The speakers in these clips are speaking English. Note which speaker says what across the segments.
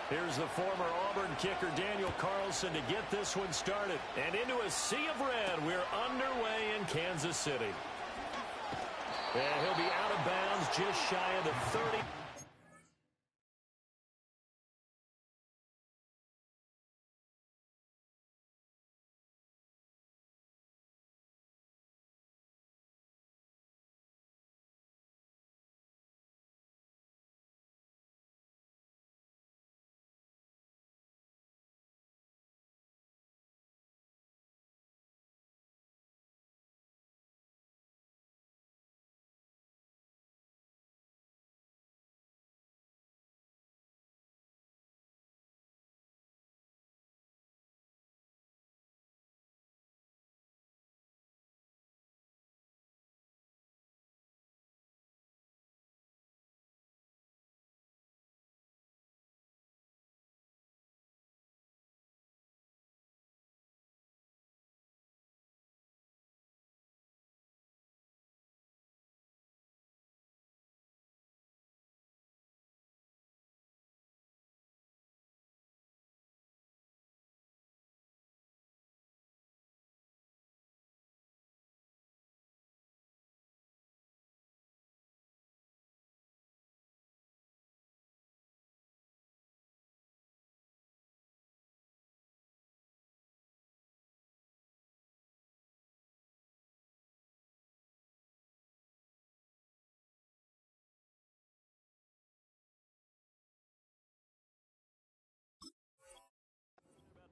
Speaker 1: Here's the former Auburn kicker Daniel Carlson to get this one started. And into a sea of red, we're underway in Kansas City. And he'll be out of bounds just shy of the 30.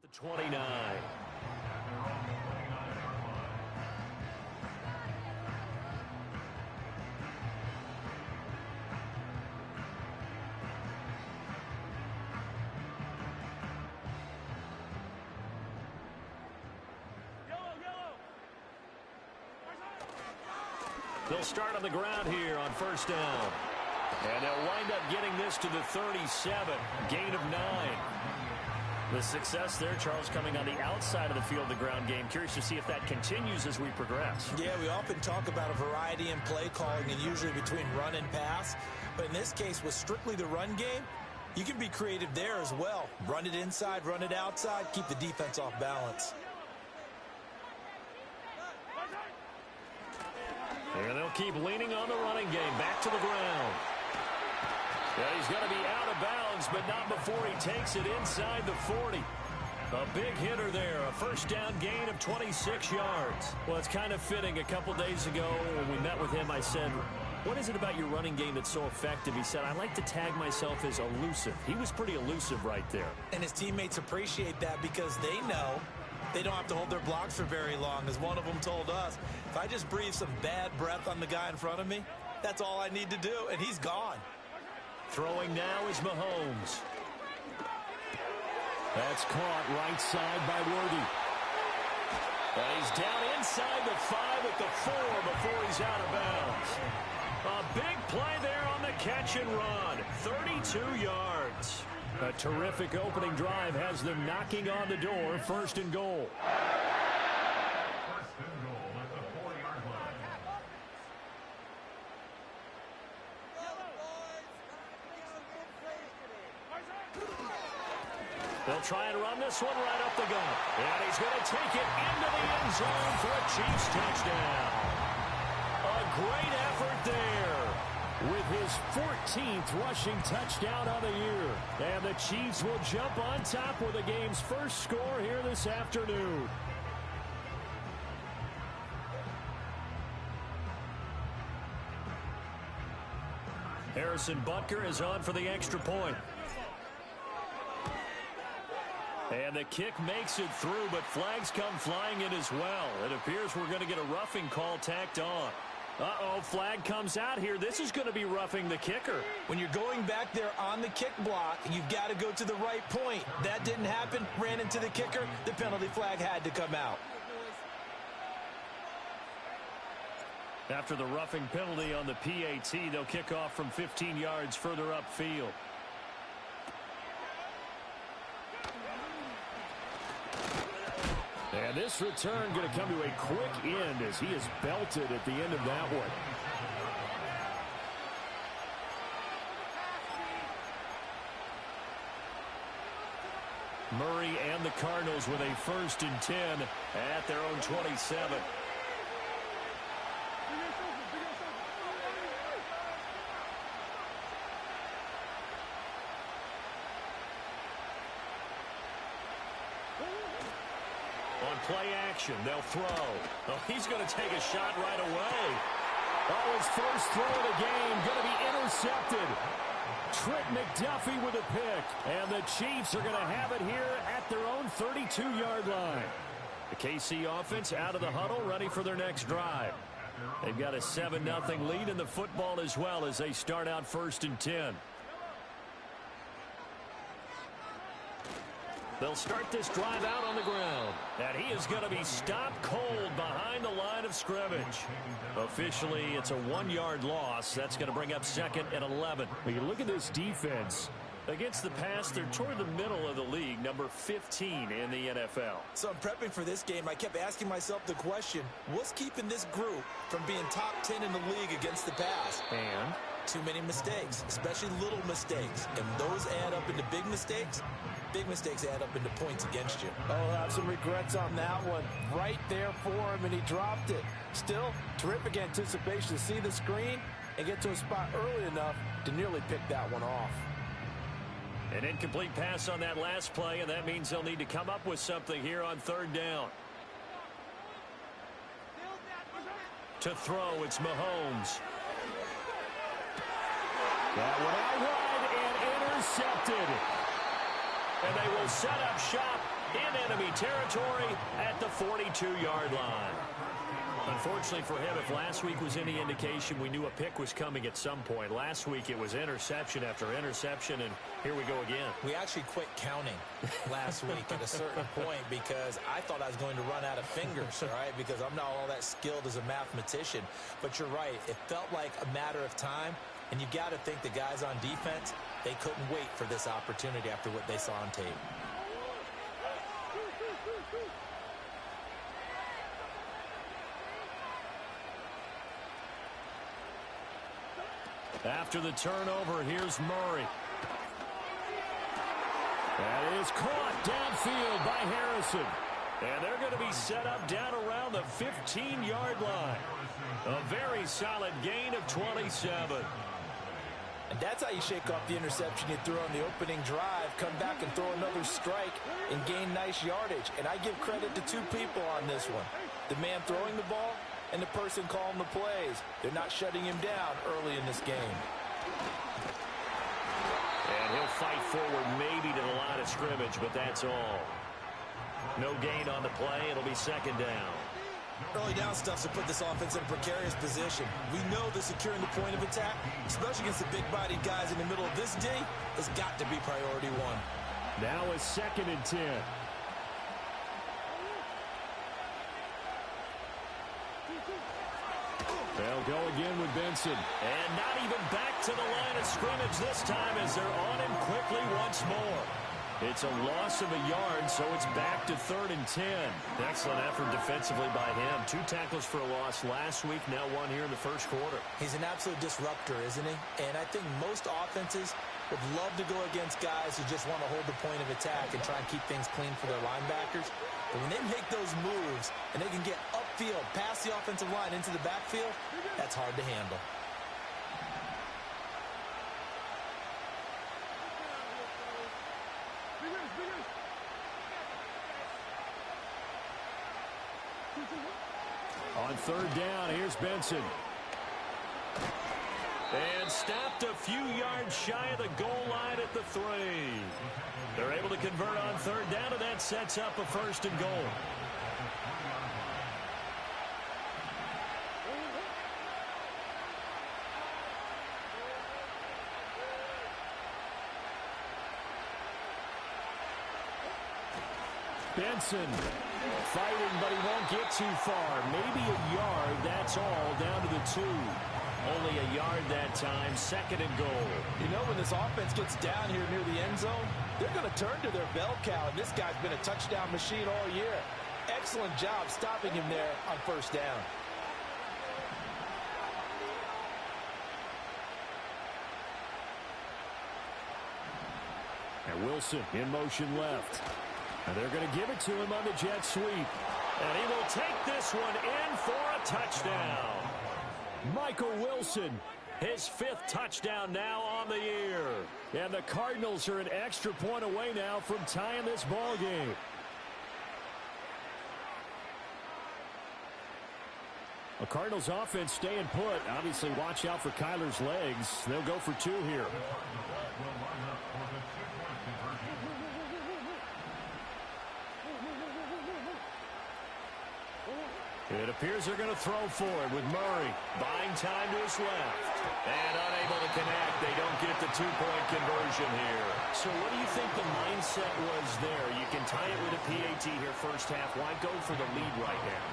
Speaker 1: The 29. They'll start on the ground here on first down. And they'll wind up getting this to the 37. Gain of 9. The success there, Charles, coming on the outside of the field, the ground game. Curious to see if that continues as we progress.
Speaker 2: Yeah, we often talk about a variety in play calling and usually between run and pass. But in this case, with strictly the run game, you can be creative there as well. Run it inside, run it outside, keep the defense off balance.
Speaker 1: And they'll keep leaning on the running game. Back to the ground. Yeah, he's going to be out of bounds, but not before he takes it inside the 40. A big hitter there, a first down gain of 26 yards. Well, it's kind of fitting. A couple days ago when we met with him, I said, what is it about your running game that's so effective? He said, I like to tag myself as elusive. He was pretty elusive right there.
Speaker 2: And his teammates appreciate that because they know they don't have to hold their blocks for very long. As one of them told us, if I just breathe some bad breath on the guy in front of me, that's all I need to do, and he's gone.
Speaker 1: Throwing now is Mahomes. That's caught right side by Worthy. And he's down inside the 5 at the 4 before he's out of bounds. A big play there on the catch and run. 32 yards. A terrific opening drive has them knocking on the door. First and goal. They'll try and run this one right up the gut. And he's going to take it into the end zone for a Chiefs touchdown. A great effort there with his 14th rushing touchdown of the year. And the Chiefs will jump on top with the game's first score here this afternoon. Harrison Butker is on for the extra point. And the kick makes it through, but flags come flying in as well. It appears we're going to get a roughing call tacked on. Uh-oh, flag comes out here. This is going to be roughing the kicker.
Speaker 2: When you're going back there on the kick block, you've got to go to the right point. That didn't happen, ran into the kicker. The penalty flag had to come out.
Speaker 1: After the roughing penalty on the PAT, they'll kick off from 15 yards further upfield. And this return going to come to a quick end as he is belted at the end of that one. Murray and the Cardinals with a 1st and 10 at their own 27. On play action, they'll throw. Oh, he's going to take a shot right away. Oh, his first throw of the game going to be intercepted. Trent McDuffie with a pick. And the Chiefs are going to have it here at their own 32-yard line. The KC offense out of the huddle, ready for their next drive. They've got a 7-0 lead in the football as well as they start out 1st and 10. They'll start this drive out on the ground. And he is going to be stopped cold behind the line of scrimmage. Officially, it's a 1-yard loss. That's going to bring up 2nd and 11.
Speaker 3: When you look at this defense,
Speaker 1: against the pass, they're toward the middle of the league, number 15 in the NFL.
Speaker 2: So I'm prepping for this game. I kept asking myself the question, what's keeping this group from being top 10 in the league against the pass?
Speaker 1: And
Speaker 2: too many mistakes, especially little mistakes. And those add up into big mistakes. Big mistakes add up into points against you.
Speaker 4: Oh, I'll have some regrets on that one. Right there for him, and he dropped it. Still, terrific anticipation to see the screen and get to a spot early enough to nearly pick that one off.
Speaker 1: An incomplete pass on that last play, and that means they'll need to come up with something here on 3rd down. To throw, it's Mahomes.
Speaker 3: that one out wide and intercepted.
Speaker 1: And they will set up shop in enemy territory at the 42-yard line. Unfortunately for him, if last week was any indication, we knew a pick was coming at some point. Last week it was interception after interception, and here we go again.
Speaker 2: We actually quit counting last week at a certain point because I thought I was going to run out of fingers, all right, because I'm not all that skilled as a mathematician. But you're right. It felt like a matter of time, and you got to think the guys on defense, they couldn't wait for this opportunity after what they saw on tape.
Speaker 1: After the turnover, here's Murray. That is caught downfield by Harrison. And they're going to be set up down around the 15-yard line. A very solid gain of 27.
Speaker 4: And that's how you shake off the interception you threw on the opening drive, come back and throw another strike and gain nice yardage. And I give credit to two people on this one. The man throwing the ball and the person calling the plays. They're not shutting him down early in this game.
Speaker 1: And he'll fight forward maybe to the line of scrimmage, but that's all. No gain on the play. It'll be 2nd down.
Speaker 2: Early down stuff to put this offense in a precarious position. We know that securing the point of attack, especially against the big-bodied guys in the middle of this D, has got to be priority one.
Speaker 3: Now a 2nd and 10. They'll go again with Benson.
Speaker 1: And not even back to the line of scrimmage this time as they're on him quickly once more. It's a loss of a yard, so it's back to 3rd and 10. Excellent effort defensively by him. 2 tackles for a loss last week, now 1 here in the first quarter.
Speaker 2: He's an absolute disruptor, isn't he? And I think most offenses would love to go against guys who just want to hold the point of attack and try and keep things clean for their linebackers. But when they make those moves and they can get upfield, past the offensive line into the backfield, that's hard to handle.
Speaker 3: On 3rd down, here's Benson.
Speaker 1: And stopped a few yards shy of the goal line at the 3. They're able to convert on 3rd down, and that sets up a 1st and goal.
Speaker 3: Benson fighting, but he won't get too far. Maybe a yard, that's all, down to the 2.
Speaker 1: Only a yard that time, 2nd and goal.
Speaker 4: You know, when this offense gets down here near the end zone, they're going to turn to their bell cow, and this guy's been a touchdown machine all year. Excellent job stopping him there on 1st down.
Speaker 3: And Wilson in motion left. And they're going to give it to him on the jet sweep.
Speaker 1: And he will take this one in for a touchdown.
Speaker 3: Michael Wilson,
Speaker 1: his 5th touchdown now on the year.
Speaker 3: And the Cardinals are an extra point away now from tying this ball game. The Cardinals offense staying put. Obviously, watch out for Kyler's legs. They'll go for 2 here.
Speaker 1: It appears they're going to throw for it with Murray. Buying time to his left. And unable to connect. They don't get the 2-point conversion here.
Speaker 3: So what do you think the mindset was there? You can tie it with a PAT here first half. Why go for the lead right now?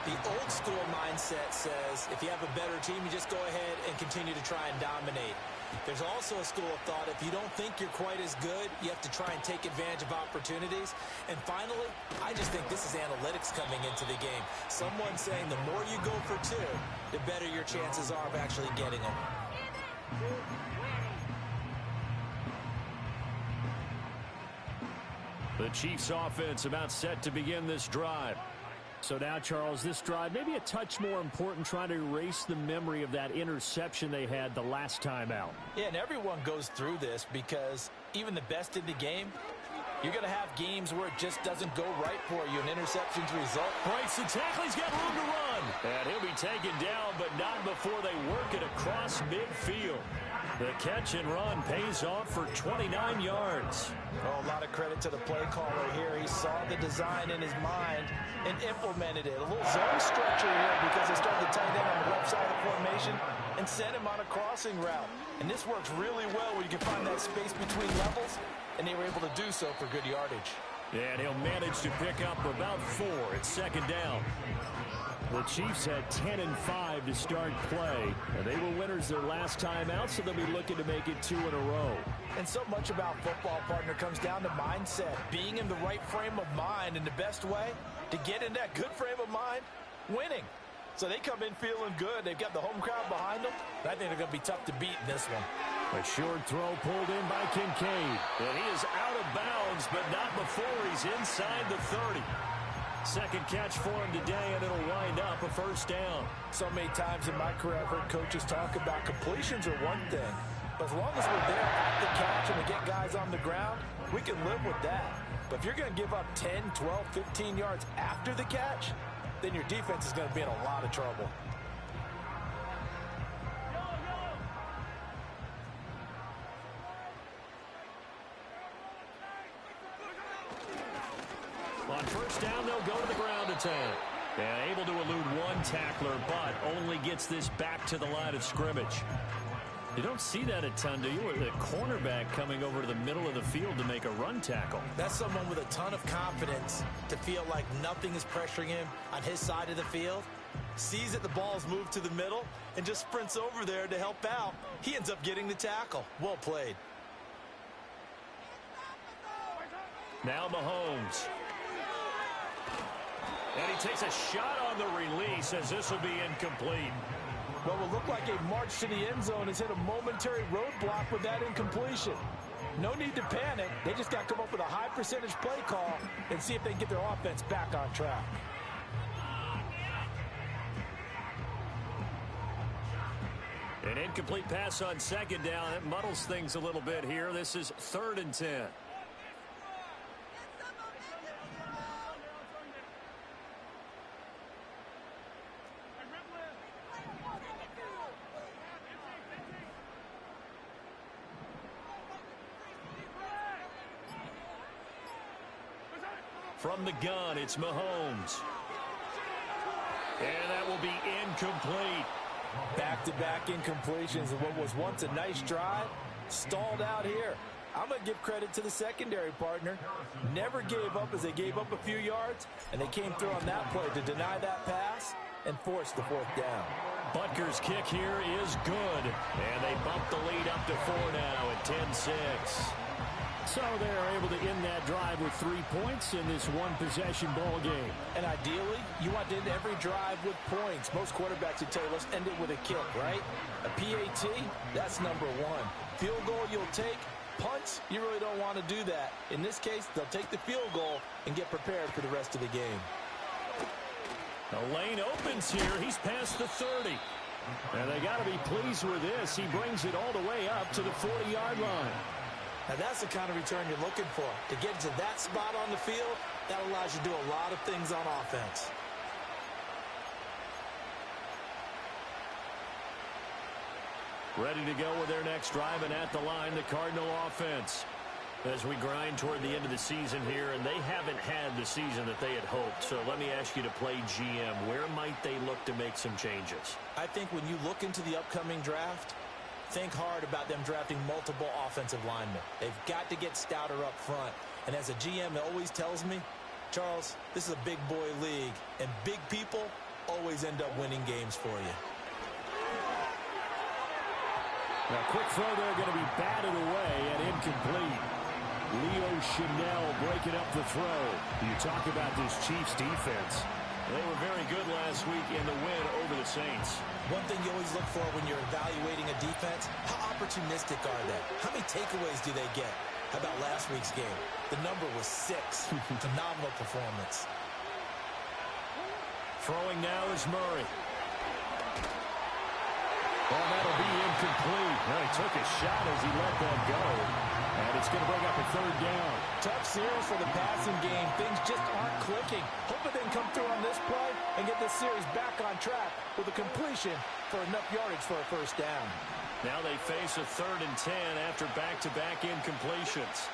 Speaker 2: The old school mindset says if you have a better team, you just go ahead and continue to try and dominate. There's also a school of thought, if you don't think you're quite as good, you have to try and take advantage of opportunities. And finally, I just think this is analytics coming into the game. Someone saying the more you go for 2, the better your chances are of actually getting them.
Speaker 1: The Chiefs offense about set to begin this drive.
Speaker 3: So now, Charles, this drive maybe a touch more important, trying to erase the memory of that interception they had the last time out.
Speaker 4: Yeah, and everyone goes through this because even the best in the game, you're going to have games where it just doesn't go right for you. An interception's result.
Speaker 1: Breaks the tackle. He's got room to run. And he'll be taken down, but not before they work it across midfield. The catch and run pays off for 29 yards.
Speaker 4: Oh, a lot of credit to the play caller here. He saw the design in his mind and implemented it. A little zone structure here because they started to tight end on the left side of the formation and sent him on a crossing route. And this works really well where you can find that space between levels, and they were able to do so for good yardage.
Speaker 1: And he'll manage to pick up about 4 at 2nd down.
Speaker 3: The Chiefs had 10 and 5 to start play, and they were winners their last time out, so they'll be looking to make it 2 in a row.
Speaker 4: And so much about football, partner, comes down to mindset. Being in the right frame of mind, and the best way to get in that good frame of mind, winning. So they come in feeling good. They've got the home crowd behind them. I think they're going to be tough to beat in this one.
Speaker 3: A short throw pulled in by Kincaid.
Speaker 1: And he is out of bounds, but not before he's inside the 30. Second catch for him today, and it'll wind up a first down.
Speaker 4: So many times in my career, I've heard coaches talk about completions are one thing. But as long as we're there at the catch and we get guys on the ground, we can live with that. But if you're going to give up 10, 12, 15 yards after the catch, then your defense is going to be in a lot of trouble.
Speaker 1: On first down, they'll go to the ground attack. And able to elude one tackler, but only gets this back to the line of scrimmage. You don't see that a ton, do you? The cornerback coming over to the middle of the field to make a run tackle.
Speaker 2: That's someone with a ton of confidence to feel like nothing is pressuring him on his side of the field. Sees that the ball's moved to the middle and just sprints over there to help out. He ends up getting the tackle. Well played.
Speaker 1: Now Mahomes. And he takes a shot on the release as this will be incomplete.
Speaker 4: What will look like a march to the end zone has hit a momentary roadblock with that incompletion. No need to panic. They just got to come up with a high percentage play call and see if they can get their offense back on track.
Speaker 1: An incomplete pass on second down. It muddles things a little bit here. This is 3rd and 10. From the gun, it's Mahomes. And that will be incomplete.
Speaker 4: Back-to-back incompletions of what was once a nice drive, stalled out here. I'm going to give credit to the secondary partner. Never gave up as they gave up a few yards, and they came through on that play to deny that pass and force the 4th down.
Speaker 1: Butker's kick here is good. And they bump the lead up to 4 now at 10-6.
Speaker 3: So they're able to end that drive with 3 points in this one-possession ball game.
Speaker 4: And ideally, you want to end every drive with points. Most quarterbacks would tell you, let's end it with a kick, right? A PAT, that's number 1. Field goal you'll take, punts, you really don't want to do that. In this case, they'll take the field goal and get prepared for the rest of the game.
Speaker 3: The lane opens here. He's past the 30. And they got to be pleased with this. He brings it all the way up to the 40-yard line.
Speaker 2: Now that's the kind of return you're looking for. To get to that spot on the field, that allows you to do a lot of things on offense.
Speaker 3: Ready to go with their next drive, and at the line, the Cardinal offense. As we grind toward the end of the season here, and they haven't had the season that they had hoped. So let me ask you to play GM. Where might they look to make some changes?
Speaker 2: I think when you look into the upcoming draft, think hard about them drafting multiple offensive linemen. They've got to get stouter up front. And as a GM always tells me, Charles, this is a big boy league, and big people always end up winning games for you.
Speaker 3: Now, quick throw there, going to be batted away and incomplete. Leo Chanel breaking up the throw. You talk about this Chiefs defense.
Speaker 1: They were very good last week in the win over the Saints.
Speaker 2: One thing you always look for when you're evaluating a defense, how opportunistic are they? How many takeaways do they get? How about last week's game? The number was 6. Phenomenal performance.
Speaker 3: Throwing now is Murray. Well, that'll be incomplete. Well, he took a shot as he let that go. And it's going to bring up a 3rd down.
Speaker 4: Tough series for the passing game. Things just aren't clicking. Hoping they can come through on this play and get this series back on track with a completion for enough yardage for a 1st down.
Speaker 1: Now they face a 3rd and 10 after back-to-back incompletions.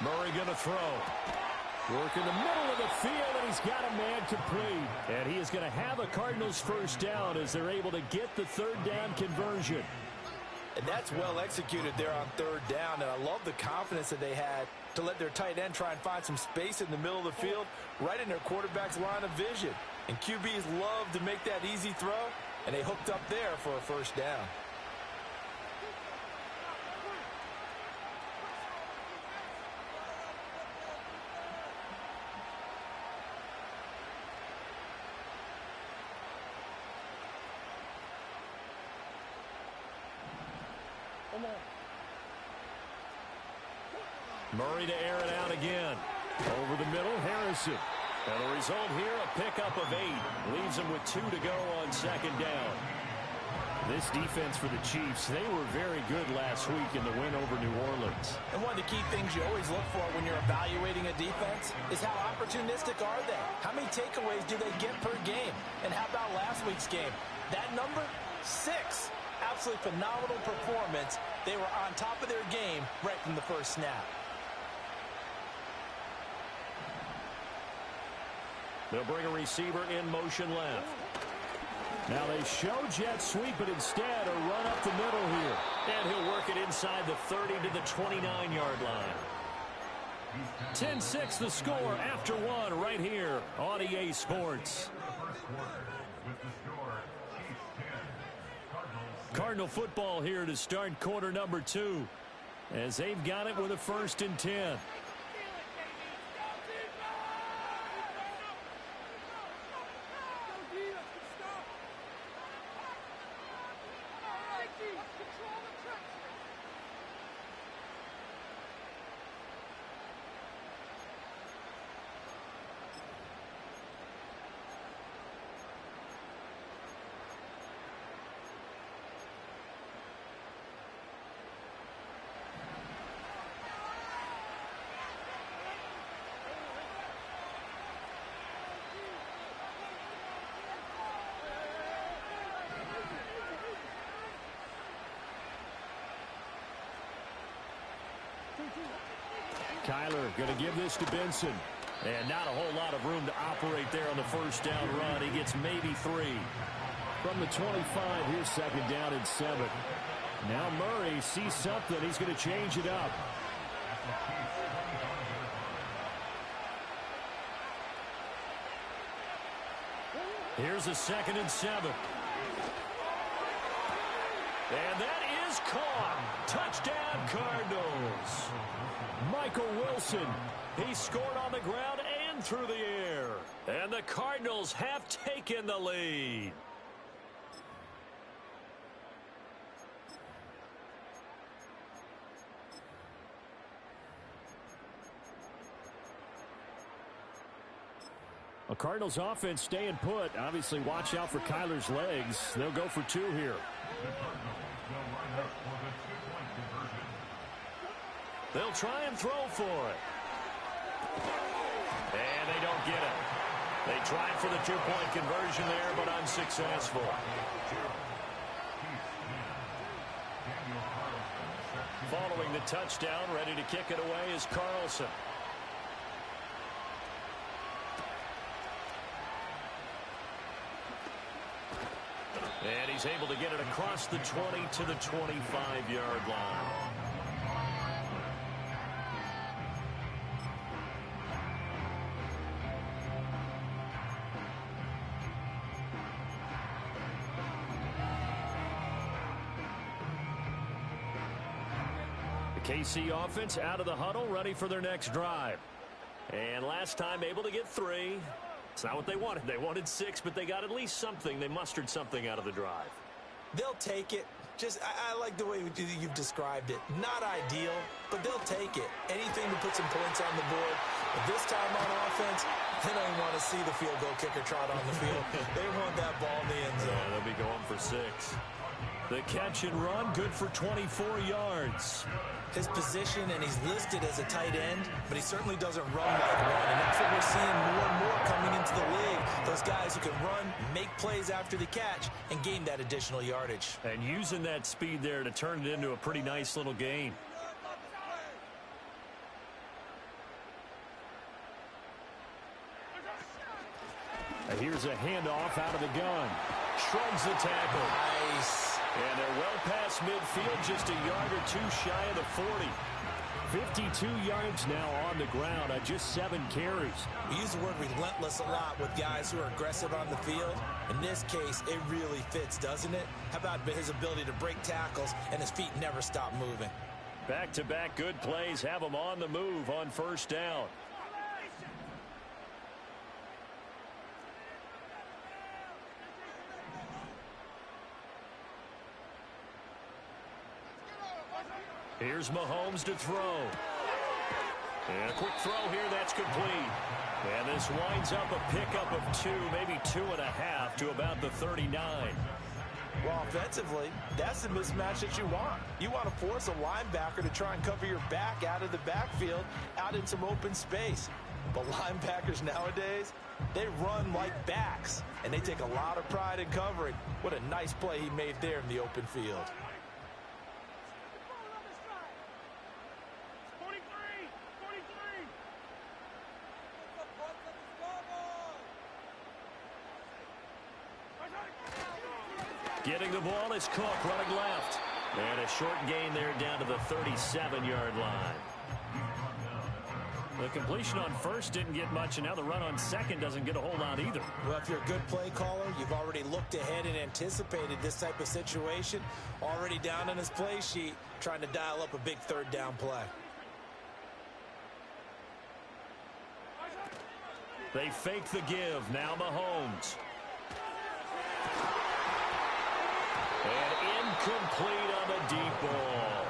Speaker 3: Murray going to throw. Work in the middle of the field, and he's got a man complete. And he is going to have a Cardinals 1st down as they're able to get the 3rd down conversion.
Speaker 4: And that's well executed there on 3rd down. And I love the confidence that they had to let their tight end try and find some space in the middle of the field, right in their quarterback's line of vision. And QBs love to make that easy throw, and they hooked up there for a 1st down.
Speaker 3: Murray to air it out again. Over the middle, Harrison. And the result here, a pickup of 8. Leaves them with 2 to go on 2nd down. This defense for the Chiefs, they were very good last week in the win over New Orleans.
Speaker 4: And one of the key things you always look for when you're evaluating a defense is how opportunistic are they? How many takeaways do they get per game? And how about last week's game? That number, 6. Absolutely phenomenal performance. They were on top of their game right from the 1st snap.
Speaker 3: They'll bring a receiver in motion left. Now they show jet sweep, but instead a run up the middle here.
Speaker 1: And he'll work it inside the 30 to the 29-yard line.
Speaker 3: 10-6 the score after 1 right here on EA Sports. Cardinal football here to start quarter number 2 as they've got it with a 1st and 10. Kyler going to give this to Benson. And not a whole lot of room to operate there on the 1st down run. He gets maybe 3. From the 25, here's 2nd down and 7. Now Murray sees something. He's going to change it up. Here's a 2nd and 7. And that
Speaker 1: is caught. Touchdown, Cardinals.
Speaker 3: Michael Wilson.
Speaker 1: He scored on the ground and through the air. And the Cardinals have taken the lead.
Speaker 3: A Cardinals offense staying put. Obviously, watch out for Kyler's legs. They'll go for two here.
Speaker 1: They'll try and throw for it. And they don't get it. They tried for the two-point conversion there, but unsuccessful. Following the touchdown, ready to kick it away is Carlson. And he's able to get it across the 20 to the 25-yard line. The KC offense out of the huddle, ready for their next drive. And last time able to get 3. It's not what they wanted. They wanted 6, but they got at least something. They mustered something out of the drive.
Speaker 2: They'll take it. I like the way you've described it. Not ideal, but they'll take it. Anything to put some points on the board. But this time on offense, they don't want to see the field goal kicker trot on the field. They want that ball in the end zone.
Speaker 1: Yeah, they'll be going for 6. The catch and run, good for 24 yards.
Speaker 2: His position, and he's listed as a tight end, but he certainly doesn't run like one. And that's what we're seeing more and more coming into the league. Those guys who can run, make plays after the catch, and gain that additional yardage.
Speaker 1: And using that speed there to turn it into a pretty nice little gain.
Speaker 3: Here's a handoff out of the gun.
Speaker 1: Shrugs the tackle.
Speaker 2: Nice.
Speaker 1: And they're well past midfield, just a yard or two shy of the 40.
Speaker 3: 52 yards now on the ground on just 7 carries.
Speaker 2: We use the word relentless a lot with guys who are aggressive on the field. In this case, it really fits, doesn't it? How about his ability to break tackles and his feet never stop moving?
Speaker 1: Back-to-back good plays have him on the move on first down. Here's Mahomes to throw. And a quick throw here, that's complete. And this winds up a pickup of 2, maybe 2.5 to about the 39.
Speaker 2: Well, offensively, that's the mismatch that you want. You want to force a linebacker to try and cover your back out of the backfield, out in some open space. But linebackers nowadays, they run like backs, and they take a lot of pride in covering. What a nice play he made there in the open field.
Speaker 1: Getting the ball is Cook running left. And a short gain there down to the 37-yard line. The completion on first didn't get much, and now the run on second doesn't get a whole lot either.
Speaker 2: Well, if you're a good play caller, you've already looked ahead and anticipated this type of situation. Already down on his play sheet, trying to dial up a big third down play.
Speaker 1: They fake the give. Now Mahomes. And incomplete on the deep ball.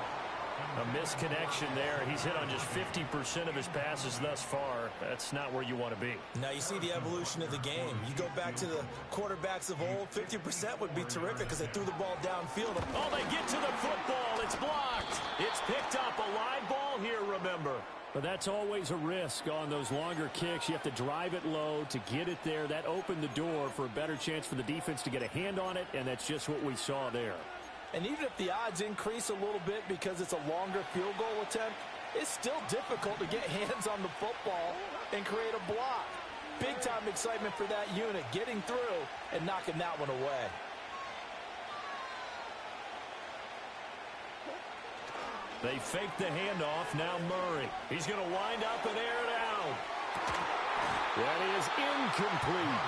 Speaker 1: A misconnection there. He's hit on just 50% of his passes thus far. That's not where you want to be.
Speaker 2: Now you see the evolution of the game. You go back to the quarterbacks of old, 50% would be terrific because they threw the ball downfield.
Speaker 1: Oh, they get to the football. It's blocked. It's picked up. A live ball here, remember.
Speaker 3: But that's always a risk on those longer kicks. You have to drive it low to get it there. That opened the door for a better chance for the defense to get a hand on it, and that's just what we saw there.
Speaker 4: And even if the odds increase a little bit because it's a longer field goal attempt, it's still difficult to get hands on the football and create a block. Big-time excitement for that unit, getting through and knocking that one away.
Speaker 1: They fake the handoff. Now Murray. He's going to wind up and air it out.
Speaker 3: That is incomplete.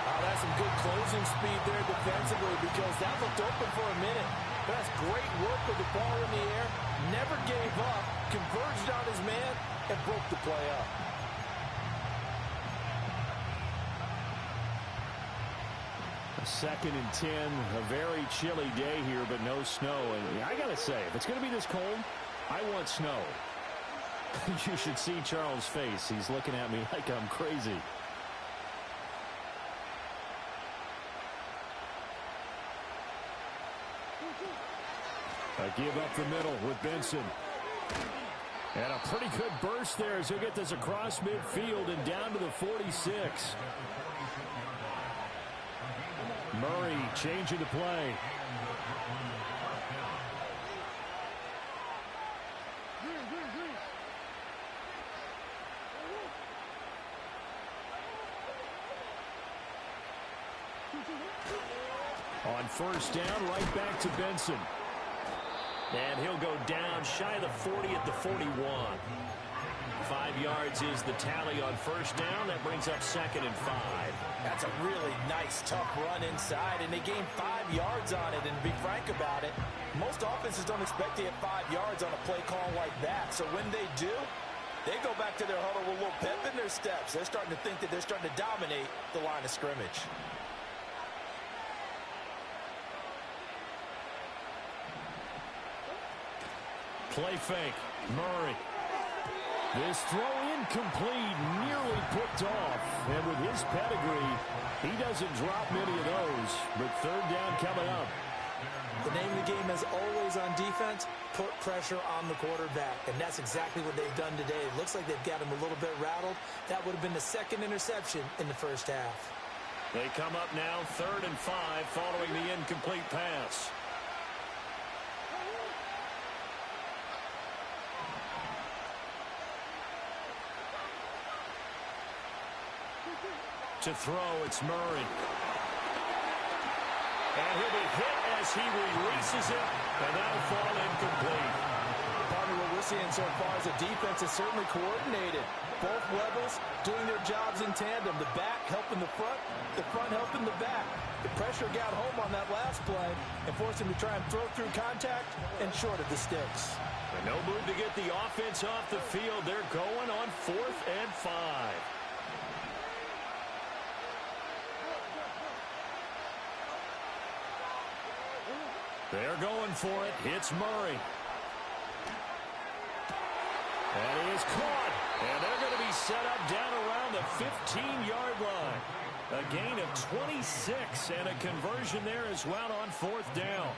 Speaker 4: Oh, that's some good closing speed there defensively because that looked open for a minute. But that's great work with the ball in the air. Never gave up, converged on his man, and broke the play up.
Speaker 3: A 2nd and 10, a very chilly day here, but no snow. And I got to say, if it's going to be this cold, I want snow. You should see Charles' face. He's looking at me like I'm crazy. A give up the middle with Benson. And a pretty good burst there as he'll get this across midfield and down to the 46. Murray changing the play. On first down, right back to Benson. And he'll go down shy of the 40 at the 41. 5 yards is the tally on first down. That brings up 2nd and 5.
Speaker 4: That's a really nice, tough run inside, and they gained 5 yards on it. And to be frank about it, most offenses don't expect to get 5 yards on a play call like that. So when they do, they go back to their huddle with a little pep in their steps. They're starting to think that they're starting to dominate the line of scrimmage.
Speaker 3: Play fake. Murray. This throw incomplete, nearly picked off. And with his pedigree, he doesn't drop many of those. But 3rd down coming up.
Speaker 4: The name of the game, as always on defense, put pressure on the quarterback. And that's exactly what they've done today. It looks like they've got him a little bit rattled. That would have been the 2nd interception in the first half.
Speaker 1: They come up now 3rd and 5 following the incomplete pass. To throw, it's Murray. And he'll be hit as he releases it, and that'll fall incomplete.
Speaker 4: Partner, what we're seeing so far is the defense is certainly coordinated. Both levels doing their jobs in tandem. The back helping the front helping the back. The pressure got home on that last play and forced him to try and throw through contact and short of the sticks.
Speaker 1: And no move to get the offense off the field. They're going on 4th and 5. They're going for it. It's Murray. And he is caught. And they're going to be set up down around the 15-yard line. A gain of 26 and a conversion there as well on 4th down.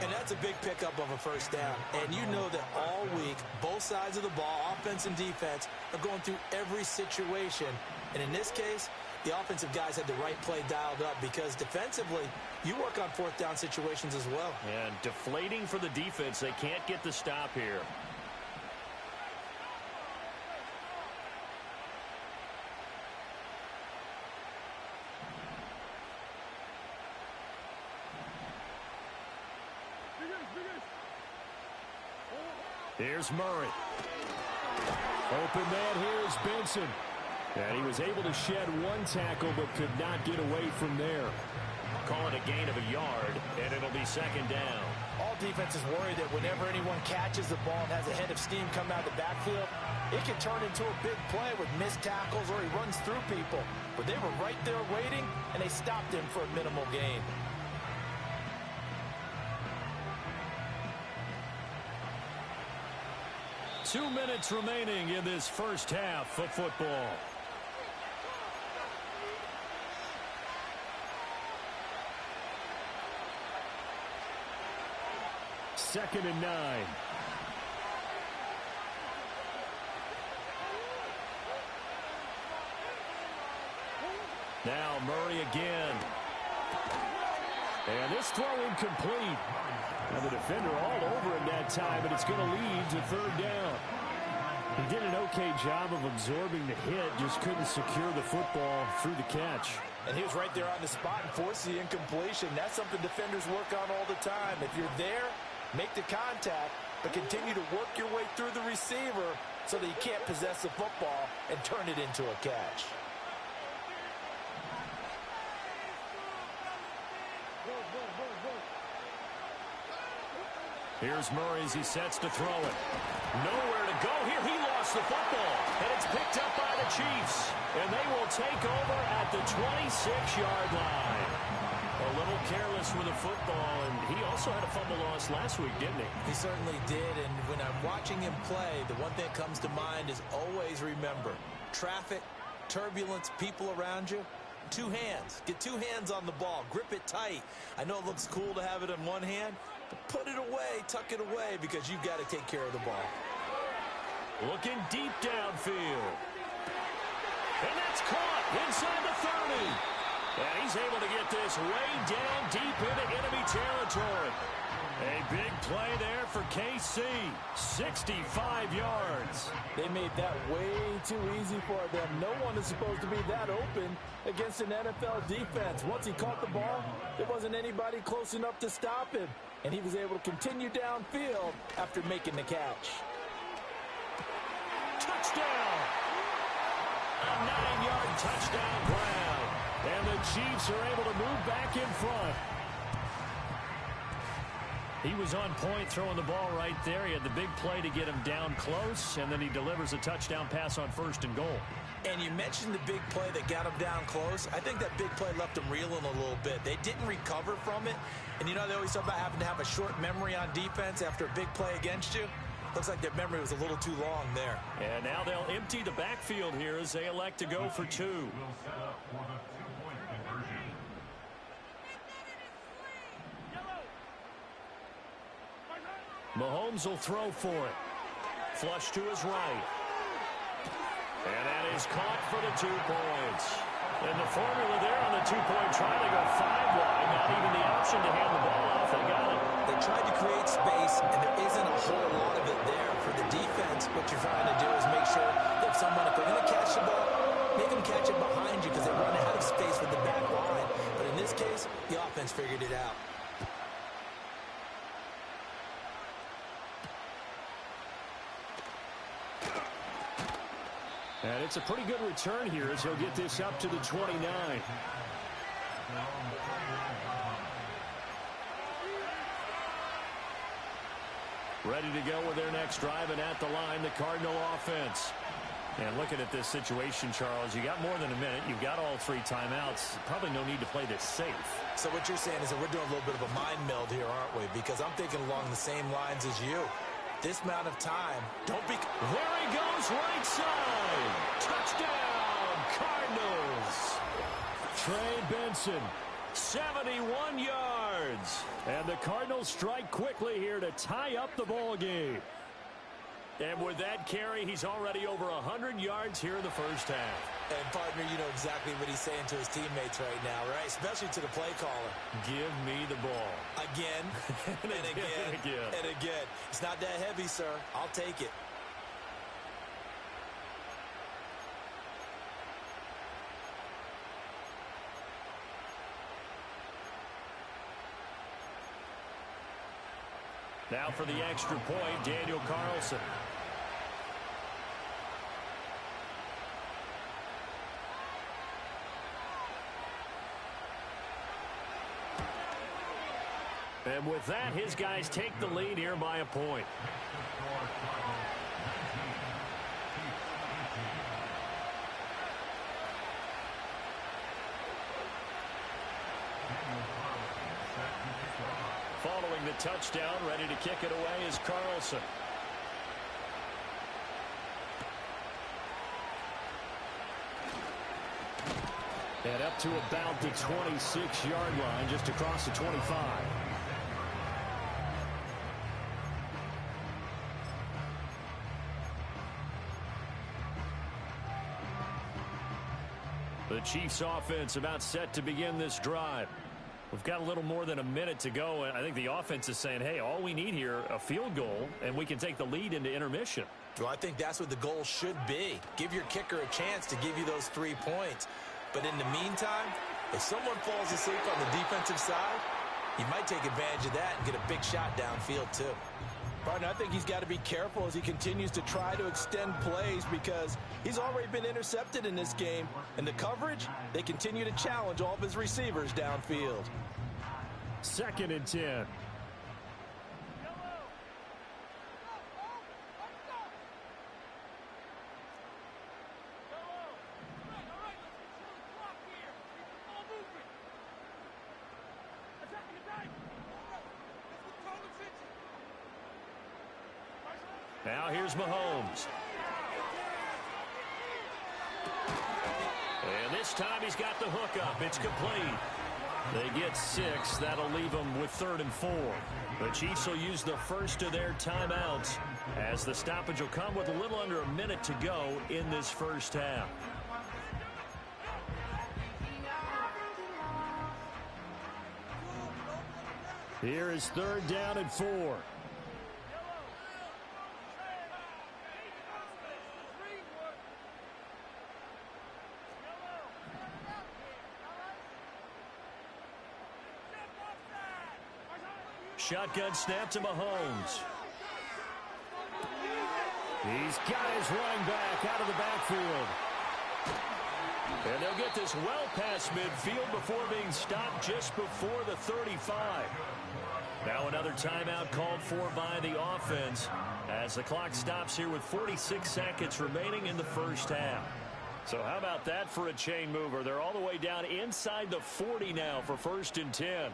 Speaker 4: And that's a big pickup of a first down. And you know that all week, both sides of the ball, offense and defense, are going through every situation. And in this case, the offensive guys had the right play dialed up because defensively, you work on 4th down situations as well.
Speaker 1: And deflating for the defense. They can't get the stop here. Here's Murray.
Speaker 3: Open man here is Benson. And he was able to shed 1 tackle but could not get away from there.
Speaker 1: Call it a gain of a yard, and it'll be 2nd down.
Speaker 4: All defenses worry that whenever anyone catches the ball and has a head of steam coming out of the backfield, it can turn into a big play with missed tackles or he runs through people. But they were right there waiting, and they stopped him for a minimal gain.
Speaker 1: Two minutes remaining in this first half of football.
Speaker 3: Second and 9.
Speaker 1: Now Murray again.
Speaker 3: And this throw incomplete. And the defender all over him that time, and it's going to lead to 3rd down. He did an okay job of absorbing the hit, just couldn't secure the football through the catch.
Speaker 4: And he was right there on the spot and forced the incompletion. That's something defenders work on all the time. If you're there, make the contact, but continue to work your way through the receiver so that you can't possess the football and turn it into a catch.
Speaker 1: Here's Murray as he sets to throw it. Nowhere to go here. He lost the football, and it's picked up by the Chiefs. And they will take over at the 26-yard line. A little careless with the football, and he also had a fumble loss last week, didn't he?
Speaker 2: He certainly did, and when I'm watching him play, the one thing that comes to mind is always remember, traffic, turbulence, people around you, two hands. Get two hands on the ball. Grip it tight. I know it looks cool to have it in one hand, but put it away, tuck it away, because you've got to take care of the ball.
Speaker 1: Looking deep downfield. And that's caught inside the 30. And he's able to get this way down deep into enemy territory. A big play there for KC. 65 yards.
Speaker 4: They made that way too easy for them. No one is supposed to be that open against an NFL defense. Once he caught the ball, there wasn't anybody close enough to stop him. And he was able to continue downfield after making the catch.
Speaker 1: Touchdown! A 9-yard touchdown ground. And the Chiefs are able to move back in front. He was on point throwing the ball right there. He had the big play to get him down close, and then he delivers a touchdown pass on 1st and goal.
Speaker 2: And you mentioned the big play that got him down close. I think that big play left him reeling a little bit. They didn't recover from it. And you know, they always talk about having to have a short memory on defense after a big play against you. Looks like their memory was a little too long there.
Speaker 1: And now they'll empty the backfield here as they elect to go for 2. Mahomes will throw for it. Flush to his right. And that is caught for the 2 points. And the formula there on the 2-point try, they go 5 wide. Not even the option to hand the ball off. They got it.
Speaker 2: They tried to create space, and there isn't a whole lot of it there for the defense. What you're trying to do is make sure that if they're going to catch the ball, make them catch it behind you because they run out of space with the back line. But in this case, the offense figured it out.
Speaker 3: And it's a pretty good return here as he'll get this up to the 29. Ready to go with their next drive, and at the line, the Cardinal offense. And looking at this situation, Charles, you got more than a minute. You've got all 3 timeouts. Probably no need to play this safe.
Speaker 2: So what you're saying is that we're doing a little bit of a mind meld here, aren't we? Because I'm thinking along the same lines as you. This amount of time, don't be...
Speaker 1: There he goes, right side. Touchdown, Cardinals.
Speaker 3: Trey Benson.
Speaker 1: 71 yards.
Speaker 3: And the Cardinals strike quickly here to tie up the ball game.
Speaker 1: And with that carry, he's already over 100 yards here in the first half.
Speaker 2: And, partner, you know exactly what he's saying to his teammates right now, right? Especially to the play caller.
Speaker 1: Give me the ball.
Speaker 2: Again, and again, and again. It's not that heavy, sir. I'll take it.
Speaker 1: Now for the extra point, Daniel Carlson. And with that, his guys take the lead here by a point. Following the touchdown, ready to kick it away is Carlson.
Speaker 3: And up to about the 26-yard line, just across the 25.
Speaker 1: The Chiefs offense about set to begin this drive. We've got a little more than a minute to go, and I think the offense is saying, hey, all we need here, a field goal, and we can take the lead into intermission.
Speaker 2: Well, I think that's what the goal should be. Give your kicker a chance to give you those 3 points. But in the meantime, if someone falls asleep on the defensive side, he might take advantage of that and get a big shot downfield too.
Speaker 4: Partner, I think he's got to be careful as he continues to try to extend plays because he's already been intercepted in this game. And the coverage, they continue to challenge all of his receivers downfield.
Speaker 3: 2nd and 10.
Speaker 1: Now here's Mahomes. And this time he's got the hook up. It's complete. They get 6. That'll leave them with 3rd and 4. The Chiefs will use the first of their timeouts as the stoppage will come with a little under a minute to go in this first half.
Speaker 3: Here is 3rd down and 4.
Speaker 1: Shotgun snap to Mahomes.
Speaker 3: He's got his running back out of the backfield.
Speaker 1: And they'll get this well past midfield before being stopped just before the 35. Now another timeout called for by the offense as the clock stops here with 46 seconds remaining in the first half. So how about that for a chain mover? They're all the way down inside the 40 now for 1st and 10.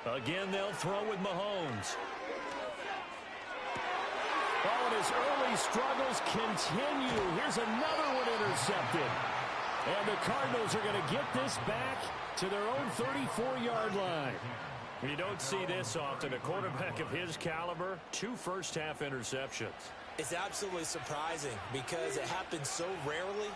Speaker 1: Again, they'll throw with Mahomes.
Speaker 3: Oh, and his early struggles continue. Here's another one intercepted. And the Cardinals are going to get this back to their own 34-yard line.
Speaker 1: You don't see this often. A quarterback of his caliber, 2 first-half interceptions.
Speaker 2: It's absolutely surprising because it happens so rarely.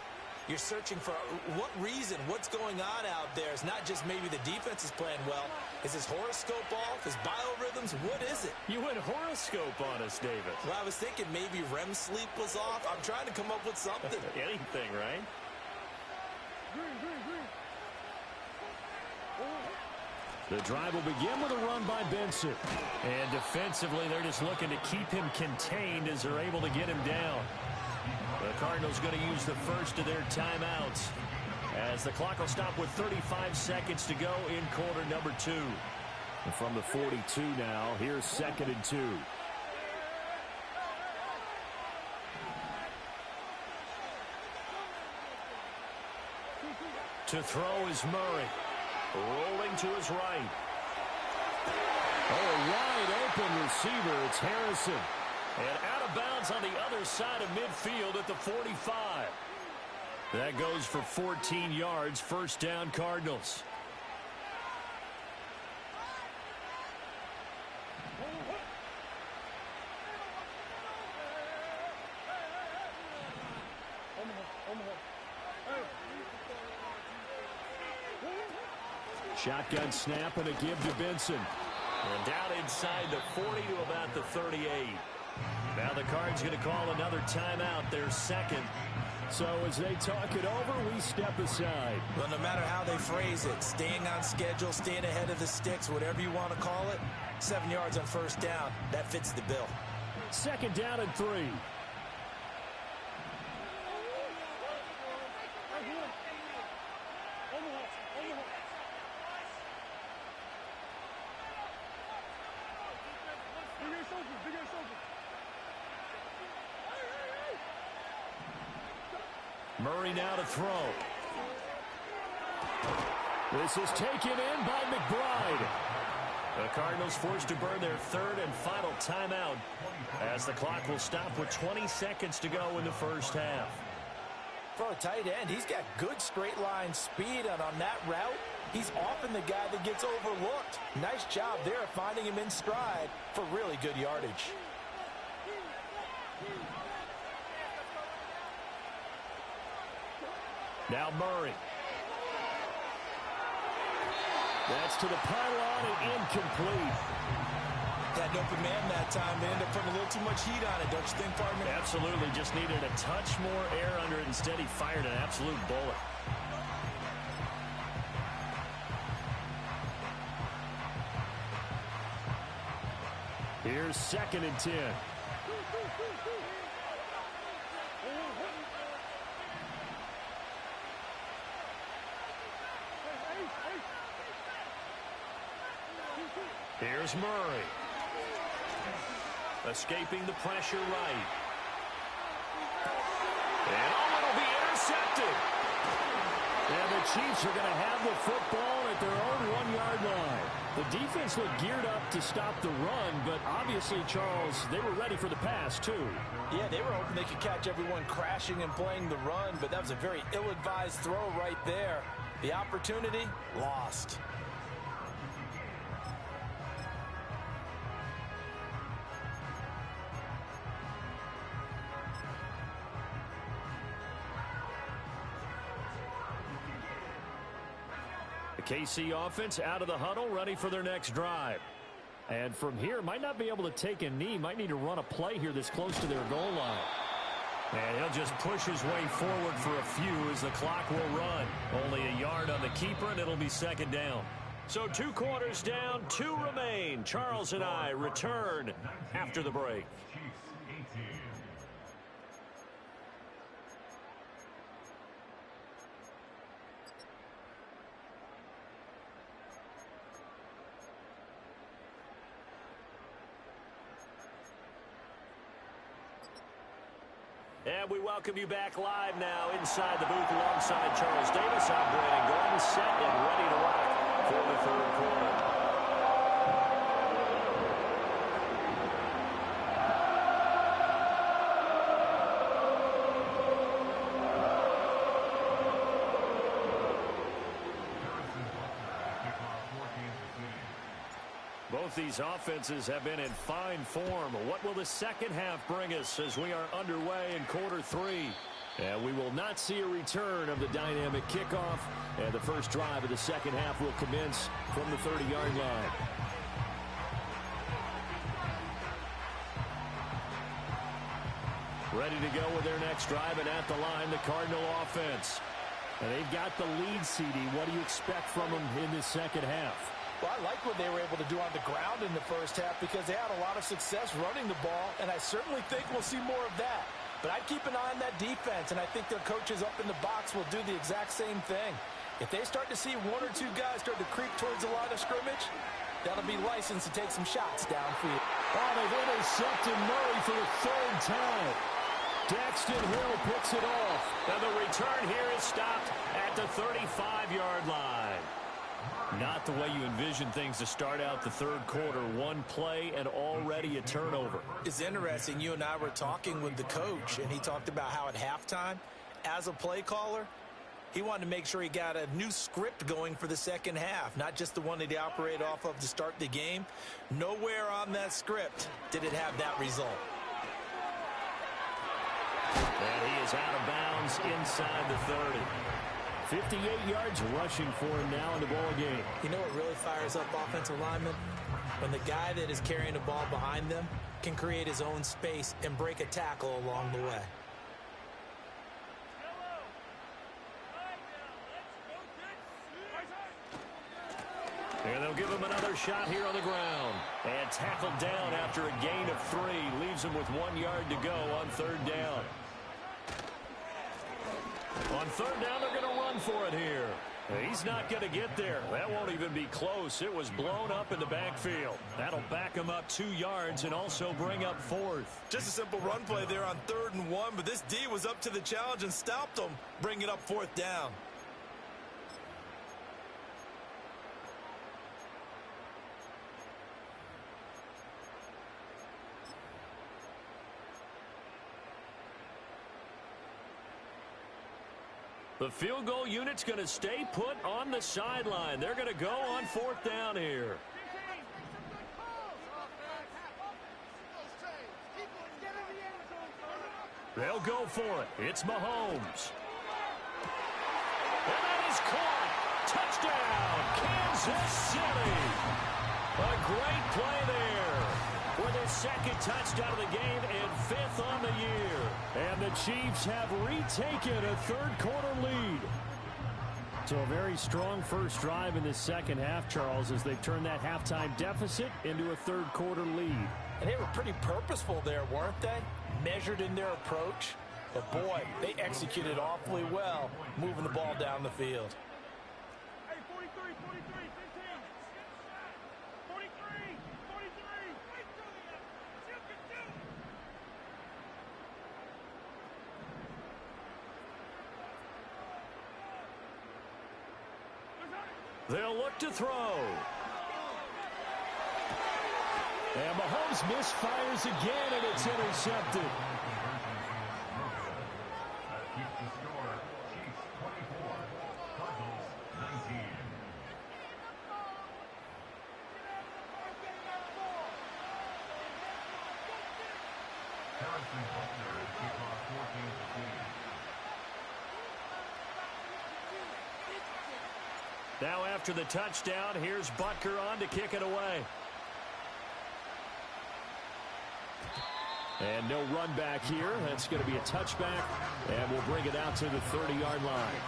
Speaker 2: You're searching for what reason, what's going on out there. It's not just maybe the defense is playing well. Is his horoscope off? His biorhythms? What is it?
Speaker 1: You went horoscope on us, David.
Speaker 2: Well, I was thinking maybe REM sleep was off. I'm trying to come up with something.
Speaker 1: Anything, right?
Speaker 3: The drive will begin with a run by Benson.
Speaker 1: And defensively, they're just looking to keep him contained as they're able to get him down. The Cardinals going to use the first of their timeouts as the clock will stop with 35 seconds to go in quarter number 2.
Speaker 3: And from the 42 now, here's 2nd and 2.
Speaker 1: To throw is Murray. Rolling to his right.
Speaker 3: Oh, a wide open receiver. It's Harrison.
Speaker 1: And out of bounds on the other side of midfield at the 45. That goes for 14 yards. 1st down, Cardinals.
Speaker 3: Shotgun snap and a give to Benson.
Speaker 1: And down inside the 40 to about the 38. Now the Cards going to call another timeout, their 2nd.
Speaker 3: So as they talk it over, we step aside.
Speaker 2: Well, no matter how they phrase it, staying on schedule, staying ahead of the sticks, whatever you want to call it, 7 yards on 1st down, that fits the bill.
Speaker 3: 2nd down and 3.
Speaker 1: Murray now to throw.
Speaker 3: This is taken in by McBride.
Speaker 1: The Cardinals forced to burn their 3rd and final timeout as the clock will stop with 20 seconds to go in the first half.
Speaker 2: For a tight end, he's got good straight line speed, and on that route, he's often the guy that gets overlooked. Nice job there finding him in stride for really good yardage.
Speaker 1: Now Murray.
Speaker 3: That's to the pylon and incomplete.
Speaker 2: Had an open man that time. They ended up putting a little too much heat on it, don't you think, partner?
Speaker 1: Absolutely. Just needed a touch more air under it. Instead, he fired an absolute bullet.
Speaker 3: Here's 2nd and 10.
Speaker 1: Here's Murray. Escaping the pressure right. And it'll be intercepted.
Speaker 3: And the Chiefs are going to have the football at their own 1-yard line. The defense looked geared up to stop the run, but obviously, Charles, they were ready for the pass, too.
Speaker 4: Yeah, they were hoping they could catch everyone crashing and playing the run, but that was a very ill-advised throw right there. The opportunity, lost.
Speaker 3: The KC offense out of the huddle, ready for their next drive. And from here, might not be able to take a knee, might need to run a play here that's close to their goal line.
Speaker 1: And he'll just push his way forward for a few as the clock will run. Only a yard on the keeper, and it'll be second down. So 2 quarters down, 2 remain. Charles and I return after the break. And we welcome you back live now inside the booth alongside Charles Davis. I'm Brandon Gordon, set and ready to rock for the third quarter. Both these offenses have been in fine form. What will the second half bring us as we are underway in quarter 3? And we will not see a return of the dynamic kickoff. And the first drive of the second half will commence from the 30-yard line. Ready to go with their next drive, and at the line, the Cardinal offense. And they've got the lead, CD. What do you expect from them in this second half?
Speaker 4: Well, I like what they were able to do on the ground in the first half because they had a lot of success running the ball, and I certainly think we'll see more of that. But I'd keep an eye on that defense, and I think their coaches up in the box will do the exact same thing. If they start to see 1 or 2 guys start to creep towards the line of scrimmage, that'll be licensed to take some shots downfield.
Speaker 3: Oh, they've intercepted Murray for the 3rd time. Daxton Hill picks it off.
Speaker 1: And the return here is stopped at the 35-yard line. Not the way you envision things to start out the third quarter. 1 play and already a turnover.
Speaker 2: It's interesting. You and I were talking with the coach, and he talked about how at halftime, as a play caller, he wanted to make sure he got a new script going for the second half, not just the one that he operated off of to start the game. Nowhere on that script did it have that result.
Speaker 1: And he is out of bounds inside the 30.
Speaker 3: 58 yards rushing for him now in the ball game.
Speaker 2: You know what really fires up offensive linemen? When the guy that is carrying the ball behind them can create his own space and break a tackle along the way.
Speaker 1: And they'll give him another shot here on the ground. And tackled down after a gain of 3. Leaves him with 1 yard to go on 3rd down. On 3rd down, they're going to run for it here. He's not going to get there. That won't even be close. It was blown up in the backfield. That'll back him up 2 yards and also bring up 4th.
Speaker 2: Just a simple run play there on 3rd and 1, but this D was up to the challenge and stopped him, bringing up 4th down.
Speaker 1: The field goal unit's going to stay put on the sideline. They're going to go on 4th down here. They'll go for it. It's Mahomes. And that is caught. Touchdown, Kansas City. A great play there for their 2nd touchdown of the game and 5th on the year.
Speaker 3: And the Chiefs have retaken a 3rd quarter lead. So a very strong first drive in the second half, Charles, as they've turned that halftime deficit into a 3rd quarter lead.
Speaker 4: And they were pretty purposeful there, weren't they? Measured in their approach. But boy, they executed awfully well, moving the ball down the field.
Speaker 5: Hey, 43, 43, 15. 43, 43.
Speaker 1: They'll look to throw.
Speaker 3: And Mahomes misfires again, and it's intercepted.
Speaker 1: Now after the touchdown, here's Butker on to kick it away.
Speaker 3: And no run back here. That's going to be a touchback, and we'll bring it out to the 30-yard line.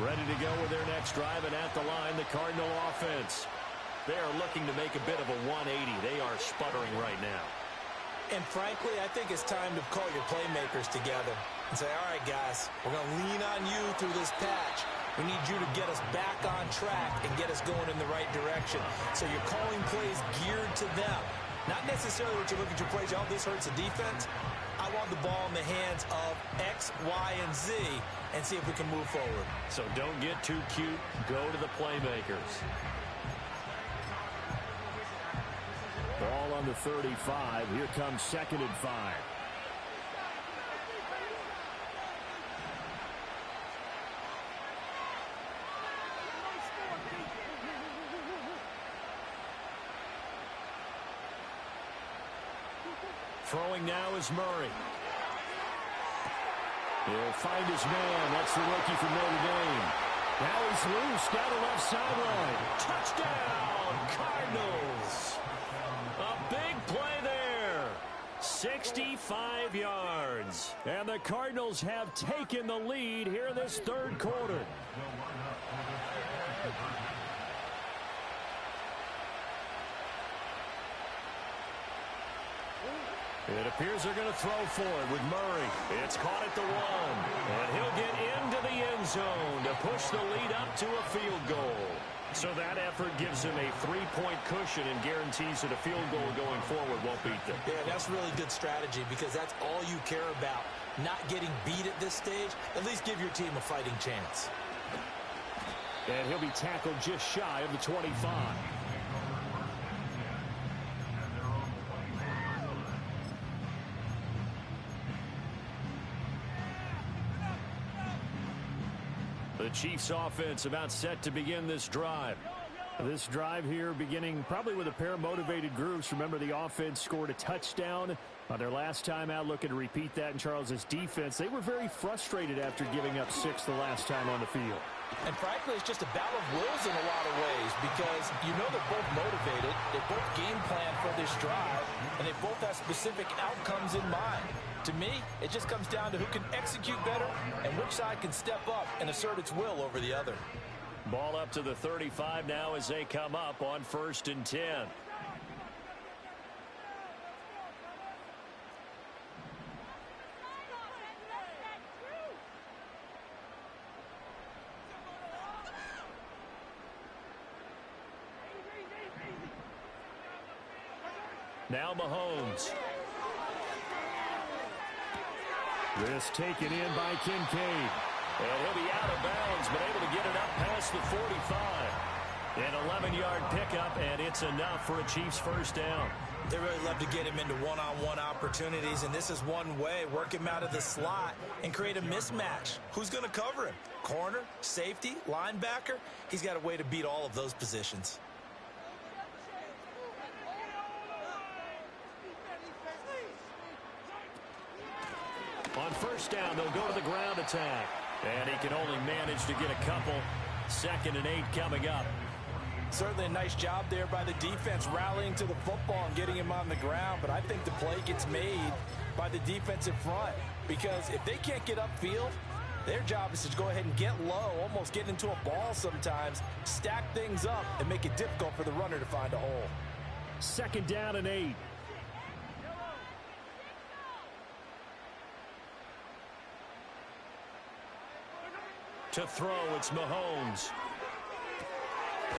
Speaker 1: Ready to go with their next drive, and at the line, the Cardinal offense. They are looking to make a bit of a 180. They are sputtering right now.
Speaker 2: And frankly, I think it's time to call your playmakers together and say, all right, guys, we're going to lean on you through this patch. We need you to get us back on track and get us going in the right direction. So you're calling plays geared to them. Not necessarily what you look at your plays, oh, this hurts the defense. I want the ball in the hands of X, Y, and Z and see if we can move forward.
Speaker 1: So don't get too cute. Go to the playmakers.
Speaker 3: Ball on the 35. Here comes 2nd and 5.
Speaker 1: Throwing now is Murray.
Speaker 3: He'll find his man. That's the rookie from Notre Dame. Now he's loose down the left sideline.
Speaker 1: Touchdown, Cardinals. A big play there. 65 yards.
Speaker 3: And the Cardinals have taken the lead here in this third quarter.
Speaker 1: It appears they're going to throw for it with Murray. It's caught at the 1. And he'll get into the end zone to push the lead up to a field goal. So that effort gives him a 3-point cushion and guarantees that a field goal going forward won't beat them.
Speaker 2: Yeah, that's really good strategy because that's all you care about. Not getting beat at this stage. At least give your team a fighting chance.
Speaker 3: And he'll be tackled just shy of the 25.
Speaker 1: The Chiefs offense about set to begin this drive.
Speaker 3: This drive here beginning probably with a pair of motivated groups. Remember, the offense scored a touchdown on their last time out. Looking to repeat that in Charles's defense. They were very frustrated after giving up 6 the last time on the field.
Speaker 4: And frankly, it's just a battle of wills in a lot of ways because you know they're both motivated. They both game plan for this drive, and they both have specific outcomes in mind. To me, it just comes down to who can execute better and which side can step up and assert its will over the other.
Speaker 1: Ball up to the 35 now as they come up on 1st and 10. Now Mahomes.
Speaker 3: This taken in by Kincaid.
Speaker 1: And he'll be out of bounds, but able to get it up past the 45. An 11-yard pickup, and it's enough for a Chiefs first down.
Speaker 2: They really love to get him into one-on-one opportunities, and this is one way. Work him out of the slot and create a mismatch. Who's going to cover him? Corner, safety, linebacker? He's got a way to beat all of those positions.
Speaker 1: On first down, they'll go to the ground attack. And he can only manage to get a couple. 2nd and 8 coming up.
Speaker 4: Certainly a nice job there by the defense rallying to the football and getting him on the ground. But I think the play gets made by the defensive front because if they can't get upfield, their job is to go ahead and get low, almost get into a ball sometimes, stack things up, and make it difficult for the runner to find a hole.
Speaker 3: 2nd down and 8.
Speaker 1: To throw, it's Mahomes.